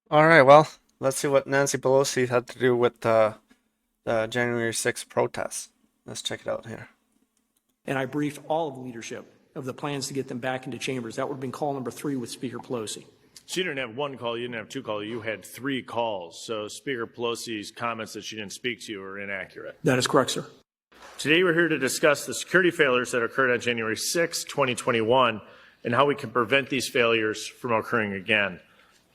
All right, well, let's see what Nancy Pelosi had to do with the January 6th protests. Let's check it out here. And I briefed all of the leadership of the plans to get them back into chambers. That would have been call number 3 with Speaker Pelosi. So you didn't have one call, you didn't have two calls, you had three calls. So Speaker Pelosi's comments that she didn't speak to you are inaccurate. That is correct, sir. Today we're here to discuss the security failures that occurred on January 6, 2021, and how we can prevent these failures from occurring again.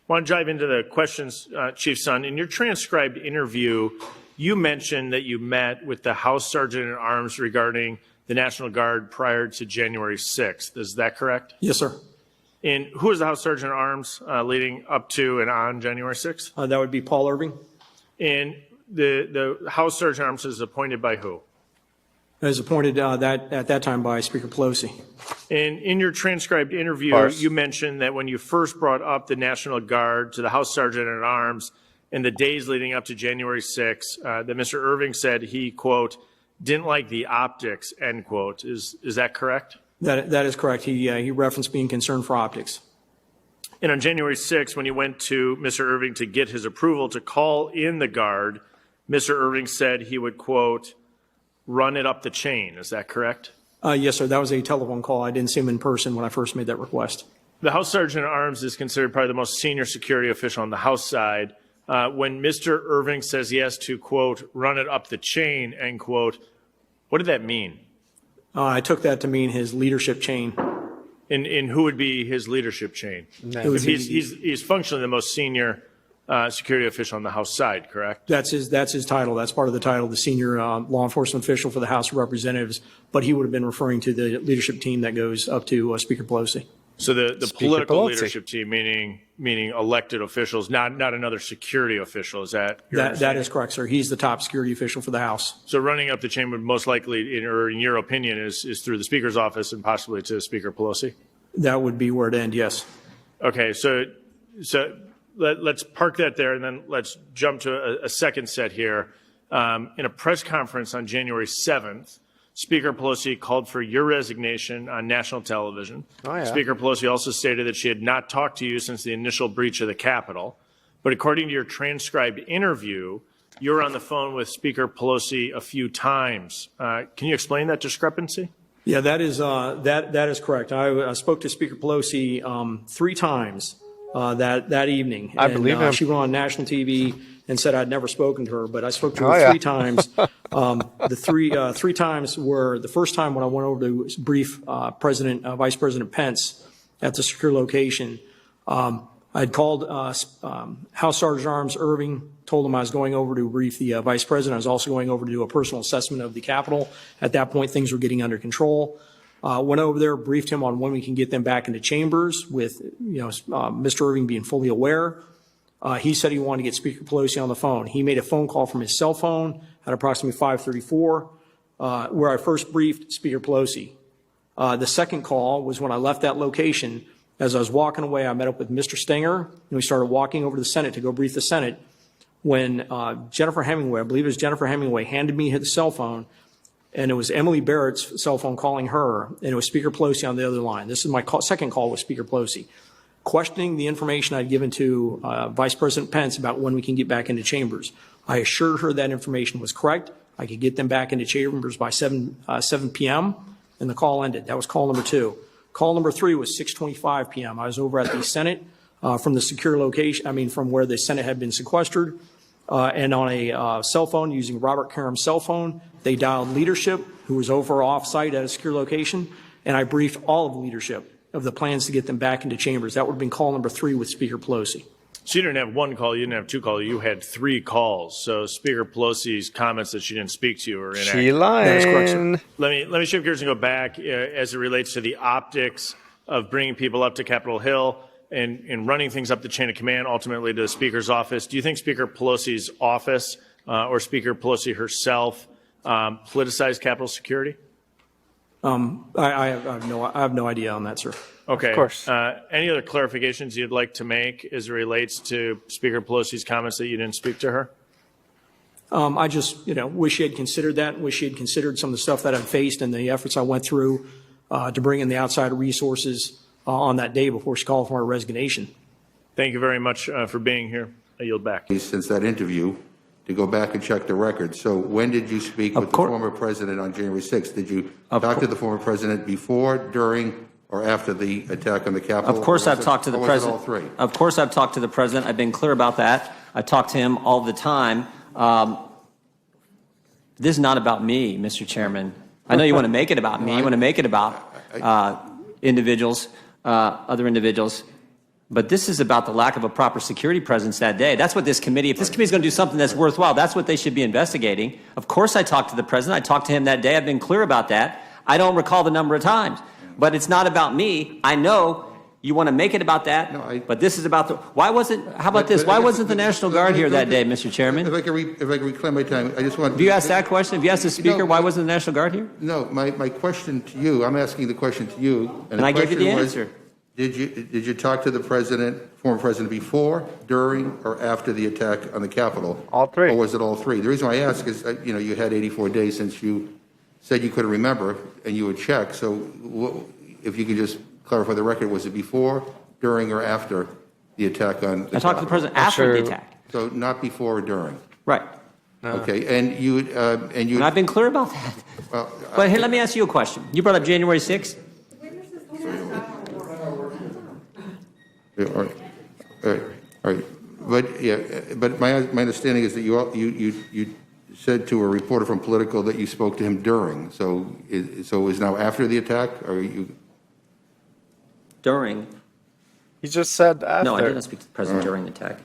I want to dive into the questions, Chief Son. In your transcribed interview, you mentioned that you met with the House Sergeant at Arms regarding the National Guard prior to January 6th. Is that correct? Yes, sir. And who was the House Sergeant at Arms leading up to and on January 6th? That would be Paul Irving. And the House Sergeant at Arms is appointed by who? That is appointed at that time by Speaker Pelosi. And in your transcribed interview, you mentioned that when you first brought up the National Guard to the House Sergeant at Arms in the days leading up to January 6th, that Mr. Irving said he, quote, didn't like the optics, end quote. Is that correct? That is correct. He referenced being concerned for optics. And on January 6th, when you went to Mr. Irving to get his approval to call in the Guard, Mr. Irving said he would, quote, run it up the chain. Is that correct? Yes, sir. That was a telephone call. I didn't see him in person when I first made that request. The House Sergeant at Arms is considered probably the most senior security official on the House side. When Mr. Irving says he has to, quote, run it up the chain, end quote, what did that mean? I took that to mean his leadership chain. And who would be his leadership chain? He's functionally the most senior security official on the House side, correct? That's his title. That's part of the title, the senior law enforcement official for the House of Representatives. But he would have been referring to the leadership team that goes up to Speaker Pelosi. So the political leadership team, meaning elected officials, not another security official. Is that that is correct, sir? He's the top security official for the House. So running up the chain would most likely, in your opinion, is through the Speaker's office and possibly to Speaker Pelosi? That would be where it ends, yes. Okay, so let's park that there, and then let's jump to a second set here. In a press conference on January 7th, Speaker Pelosi called for your resignation on national television. Oh, yeah. Speaker Pelosi also stated that she had not talked to you since the initial breach of the Capitol. But according to your transcribed interview, you were on the phone with Speaker Pelosi a few times. Can you explain that discrepancy? Yeah, that is correct. I spoke to Speaker Pelosi 3 times that evening. I believe him. She went on national TV and said I'd never spoken to her, but I spoke to her 3 times. The three times were the first time when I went over to brief Vice President Pence at the secure location. I'd called House Sergeant at Arms Irving, told him I was going over to brief the Vice President. I was also going over to do a personal assessment of the Capitol. At that point, things were getting under control. Went over there, briefed him on when we can get them back into chambers with Mr. Irving being fully aware. He said he wanted to get Speaker Pelosi on the phone. He made a phone call from his cell phone at approximately 5:34, where I first briefed Speaker Pelosi. The second call was when I left that location. As I was walking away, I met up with Mr. Stenger, and we started walking over to the Senate to go brief the Senate. When Jennifer Hemingway, I believe it was Jennifer Hemingway, handed me the cell phone, and it was Emily Barrett's cell phone calling her, and it was Speaker Pelosi on the other line. This is my second call with Speaker Pelosi, questioning the information I'd given to Vice President Pence about when we can get back into chambers. I assured her that information was correct. I could get them back into chambers by 7 p.m., and the call ended. That was call number 2. Call number 3 was 6:25 p.m. I was over at the Senate from the secure location, from where the Senate had been sequestered, and on a cell phone using Robert Karam's cell phone, they dialed leadership, who was over off-site at a secure location, and I briefed all of the leadership of the plans to get them back into chambers. That would have been call number 3 with Speaker Pelosi. So you didn't have one call, you didn't have 2 calls, you had 3 calls. So Speaker Pelosi's comments that she didn't speak to you are inaccurate. She lying. That is correct, sir. Let me shift gears and go back as it relates to the optics of bringing people up to Capitol Hill and running things up the chain of command, ultimately to the Speaker's office. Do you think Speaker Pelosi's office or Speaker Pelosi herself politicized Capitol security? I have no idea on that, sir. Okay. Of course. Any other clarifications you'd like to make as it relates to Speaker Pelosi's comments that you didn't speak to her? I just, wish she had considered that, wish she had considered some of the stuff that I've faced and the efforts I went through to bring in the outside resources on that day before she called for my resignation. Thank you very much for being here. I yield back. Since that interview, to go back and check the record. So when did you speak with the former president on January 6th? Did you talk to the former president before, during, or after the attack on the Capitol? Of course I've talked to the president. All three? Of course I've talked to the president. I've been clear about that. I talk to him all the time. This is not about me, Mr. Chairman. I know you want to make it about me. You want to make it about individuals, other individuals. But this is about the lack of a proper security presence that day. That's what this committee, if this committee is going to do something that's worthwhile, that's what they should be investigating. Of course I talked to the president. I talked to him that day. I've been clear about that. I don't recall the number of times. But it's not about me. I know you want to make it about that, but this is about the, why wasn't, how about this? Why wasn't the National Guard here that day, Mr. Chairman? If I can reclaim my time, I just want... Have you asked that question? Have you asked the Speaker, why wasn't the National Guard here? No, my question to you, I'm asking the question to you. And I gave you the answer. Did you talk to the president, former president, before, during, or after the attack on the Capitol? All three. Or was it all three? The reason why I ask is, you know, you had 84 days since you said you couldn't remember, and you would check. So if you could just clarify the record, was it before, during, or after the attack on the Capitol? I talked to the president after the attack. So not before or during? Right. Okay, and you... And I've been clear about that. Well, But here, let me ask you a question. You brought up January 6th. All right. But yeah, but my understanding is that you said to a reporter from Politico that you spoke to him during. So it was now after the attack, or you? During. He just said after. No, I didn't speak to the president during the attack.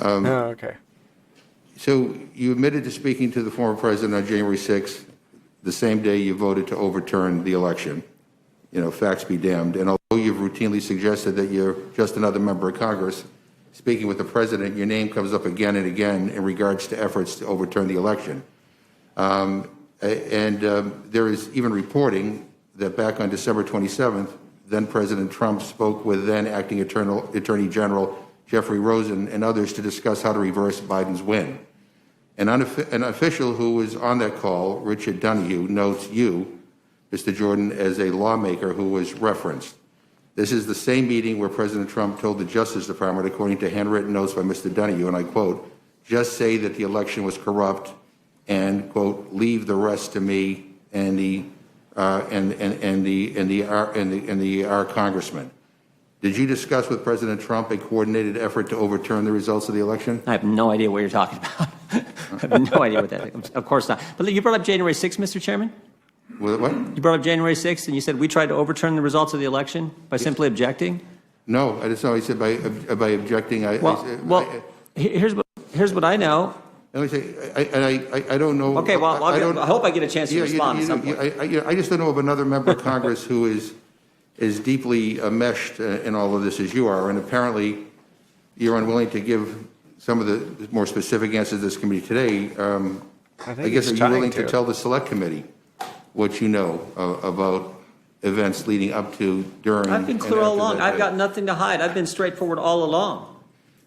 Oh, okay. So you admitted to speaking to the former president on January 6th, the same day you voted to overturn the election. You know, facts be damned. And although you've routinely suggested that you're just another member of Congress, speaking with the president, your name comes up again and again in regards to efforts to overturn the election. There is even reporting that back on December 27th, then President Trump spoke with then acting Attorney General Jeffrey Rosen and others to discuss how to reverse Biden's win. An official who was on that call, Richard Donahue, notes you, Mr. Jordan, as a lawmaker who was referenced. This is the same meeting where President Trump told the Justice Department, according to handwritten notes by Mr. Donahue, and I quote, "Just say that the election was corrupt and, quote, leave the rest to me and our congressman." Did you discuss with President Trump a coordinated effort to overturn the results of the election? I have no idea what you're talking about. I have no idea what that is. Of course not. But you brought up January 6th, Mr. Chairman? What? You brought up January 6th, and you said we tried to overturn the results of the election by simply objecting? No, I just know he said by objecting. Here's what I know. Let me say, I don't know. Okay, well, I hope I get a chance to respond at some point. I just don't know of another member of Congress who is as deeply enmeshed in all of this as you are, and apparently you're unwilling to give some of the more specific answers to this committee today. I guess are you willing to tell the Select Committee what you know about events leading up to, during? I've been clear all along. I've got nothing to hide. I've been straightforward all along.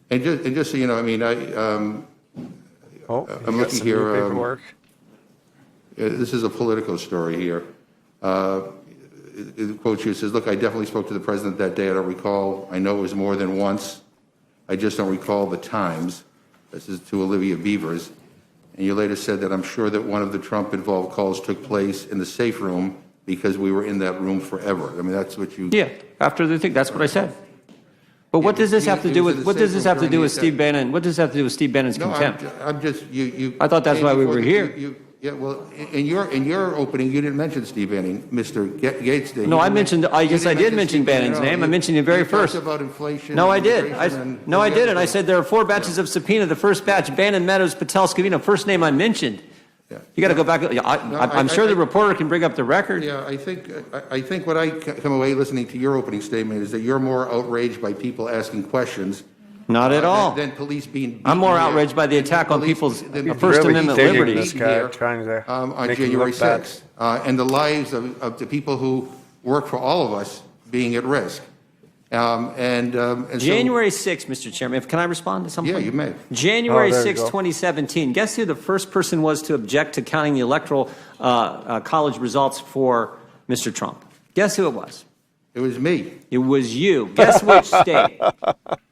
And just so you know, I mean, I'm looking here. This is a Politico story here. The quote here says, "Look, I definitely spoke to the president that day. I don't recall. I know it was more than once. I just don't recall the times." This is to Olivia Beavers. And you later said that I'm sure that one of the Trump-involved calls took place in the safe room because we were in that room forever. I mean, that's what you... Yeah, after the thing, that's what I said. But what does this have to do with, what does this have to do with Steve Bannon? What does this have to do with Steve Bannon's contempt? I'm just, I thought that's why we were here. Yeah, well, in your opening, you didn't mention Steve Bannon. Mr. Gates did. No, I mentioned, yes, I did mention Bannon's name. I mentioned him very first. About inflation. No, I did. No, I didn't. I said there are 4 batches of subpoena. The first batch, Bannon, Meadows, Patel, Scavino, first name I mentioned. Yeah. You got to go back. I'm sure the reporter can bring up the record. Yeah, I think what I come away listening to your opening statement is that you're more outraged by people asking questions. Not at all. Than police being. I'm more outraged by the attack on people's First Amendment liberties. On January 6th, and the lives of the people who work for all of us being at risk. January 6th, Mr. Chairman, can I respond to something? Yeah, you may. January 6th, 2017. Guess who the first person was to object to counting the electoral college results for Mr. Trump? Guess who it was? It was me. It was you. Guess which state?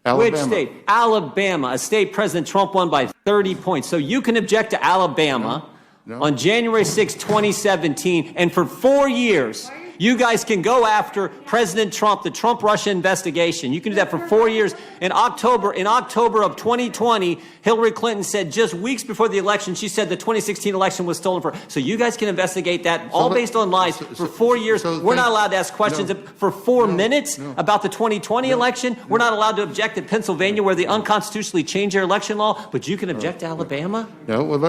Alabama. Which state? Alabama, a state President Trump won by 30 points. So you can object to Alabama on January 6, 2017, and for 4 years, you guys can go after President Trump, the Trump-Russia investigation. You can do that for 4 years. In October of 2020, Hillary Clinton said just weeks before the election, she said the 2016 election was stolen from her. So you guys can investigate that, all based on lies, for 4 years. We're not allowed to ask questions for 4 minutes about the 2020 election. We're not allowed to object to Pennsylvania, where they unconstitutionally changed their election law, but you can object to Alabama? No, well,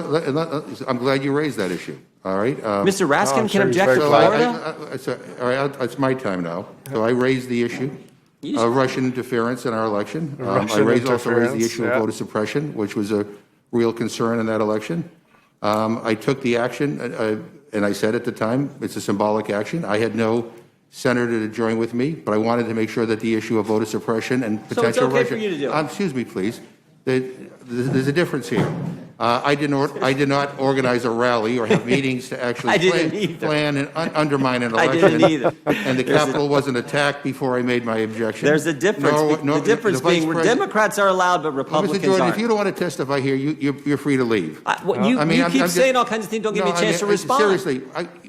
I'm glad you raised that issue. All right. Mr. Raskin sure can he's object very to glad. Florida? All right, it's my time now. So I raised the issue of Russian interference in our election. I also raised the issue of voter suppression, which was a real concern in that election. I took the action, and I said at the time, it's a symbolic action. I had no senator to join with me, but I wanted to make sure that the issue of voter suppression and potential So it's okay Russian... for you to do it? Excuse me, please. There's a difference here. I did not organize a rally or have meetings to actually plan and undermine an election. I didn't either. And the Capitol wasn't attacked before I made my objection. There's a difference. The difference being where Democrats are allowed, but Republicans Mr. Jordan, aren't. if you don't want to testify here, you're free to leave. You keep saying all kinds of things. Don't give me a chance to respond. Seriously,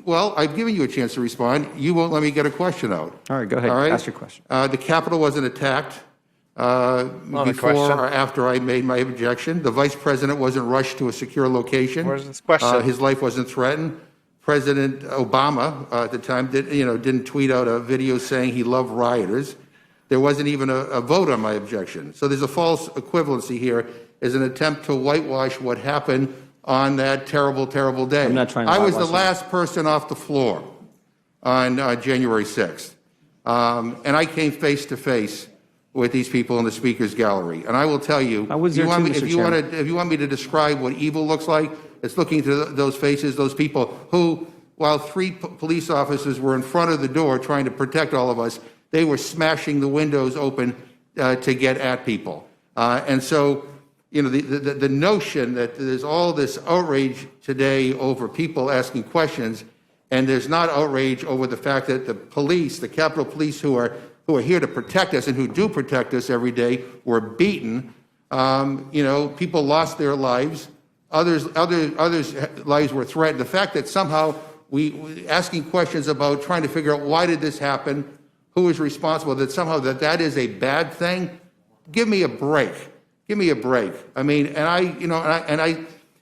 I've given you a chance to respond. You won't let me get a question out. All right, go ahead. All right? Ask your question. The Capitol wasn't attacked before or after I made my objection. The vice president wasn't rushed to a secure location. Where's this question? His life wasn't threatened. President Obama at the time didn't tweet out a video saying he loved rioters. There wasn't even a vote on my objection. So there's a false equivalency here as an attempt to whitewash what happened on that terrible, terrible day. I'm not trying to I was the whitewash it. last person off the floor on January 6th. And I came face to face with these people in the speaker's gallery. And I will tell you, I was there too, Mr. Chairman. if you want me to describe what evil looks like, it's looking to those faces, those people who, while 3 police officers were in front of the door trying to protect all of us, they were smashing the windows open to get at people. And so, the notion that there's all this outrage today over people asking questions, and there's not outrage over the fact that the police, the Capitol Police, who are here to protect us and who do protect us every day, were beaten. People lost their lives. Others' lives were threatened. The fact that somehow we asking questions about trying to figure out why did this happen, who is responsible, that somehow that is a bad thing. Give me a break. Give me a break. I mean,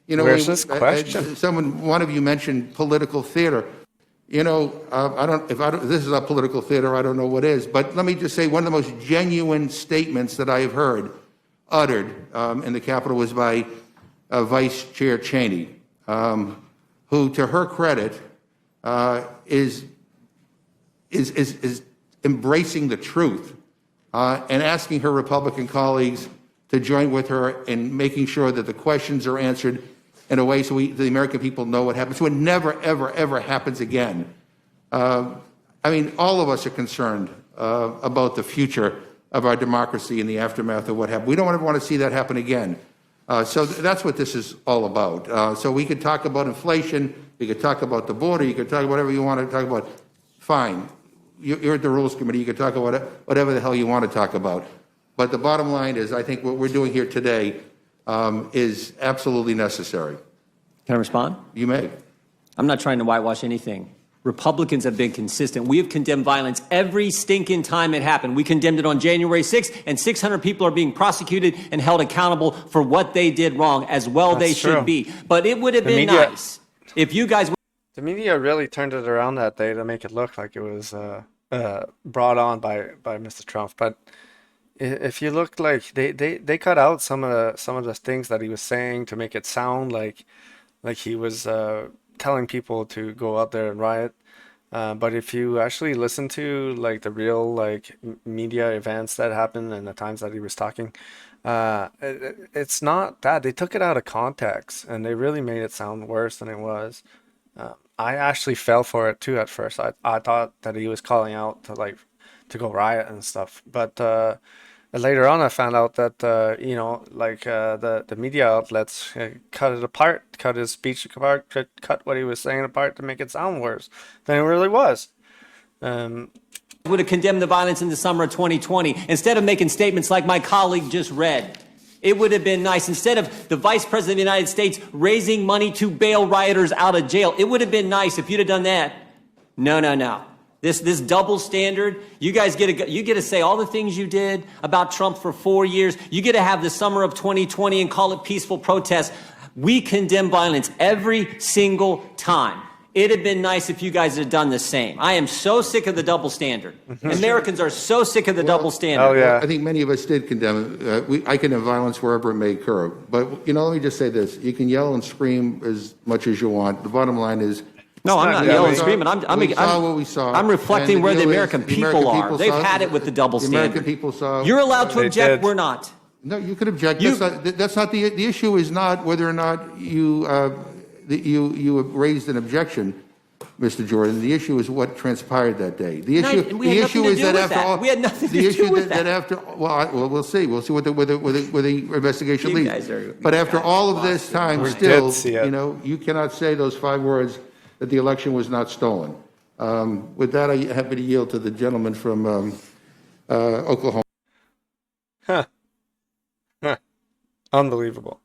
Where's this question? One of you mentioned political theater. This is not political theater, I don't know what is, but let me just say one of the most genuine statements that I have heard uttered in the Capitol was by Vice Chair Cheney, who, to her credit, is embracing the truth and asking her Republican colleagues to join with her in making sure that the questions are answered in a way so the American people know what happened, so it never, ever, ever happens again. All of us are concerned about the future of our democracy in the aftermath of what happened. We don't ever want to see that happen again. So that's what this is all about. So we could talk about inflation, we could talk about the border, you could talk about whatever you want to talk about. Fine. You're at the Rules Committee, you could talk about whatever the hell you want to talk about. But the bottom line is, I think what we're doing here today is absolutely necessary. Can I respond? You may. I'm not trying to whitewash anything. Republicans have been consistent. We have condemned violence every stinking time it happened. We condemned it on January 6th, and 600 people are being prosecuted and held accountable for what they did wrong, as well they should be. But it would have been nice if you guys... The media really turned it around that day to make it look like it was brought on by Mr. Trump. But if you look, like they cut out some of the things that he was saying to make it sound like he was telling people to go out there and riot. But if you actually listen to like the real media events that happened and the times that he was talking, it's not that. They took it out of context and they really made it sound worse than it was. I actually fell for it too at first. I thought that he was calling out to go riot and stuff. But later on, I found out that the media outlets cut it apart, cut his speech apart, cut what he was saying apart to make it sound worse than it really was. would have condemned the violence in the summer of 2020 instead of making statements like my colleague just read. It would have been nice, instead of the Vice President of the United States raising money to bail rioters out of jail, it would have been nice if you'd have done that. No. This double standard, you guys get to say all the things you did about Trump for 4 years. You get to have the summer of 2020 and call it peaceful protest. We condemn violence every single time. It'd have been nice if you guys had done the same. I am so sick of the double standard. Americans are so sick of the double standard. Oh, yeah. I think many of us did condemn it. I condemn violence wherever it may occur. But, let me just say this. You can yell and scream as much as you want. The bottom line is, No, I'm not yelling and screaming. we saw what we saw. I'm reflecting And where the deal is, American people are. They've had it with the double The standard. American people saw. You're allowed to They object. did. We're not. No, you could object. That's not the issue. Is not whether or not you raised an objection, Mr. Jordan. The issue is what transpired that day. The issue. And we had nothing to do with that. We had nothing to do with that. Well, we'll see. We'll see where the investigation You leads. guys are- But after all of this time, We still, did see it. you cannot say those 5 words that the election was not stolen. With that, I'm happy to yield to the gentleman from Oklahoma. Unbelievable.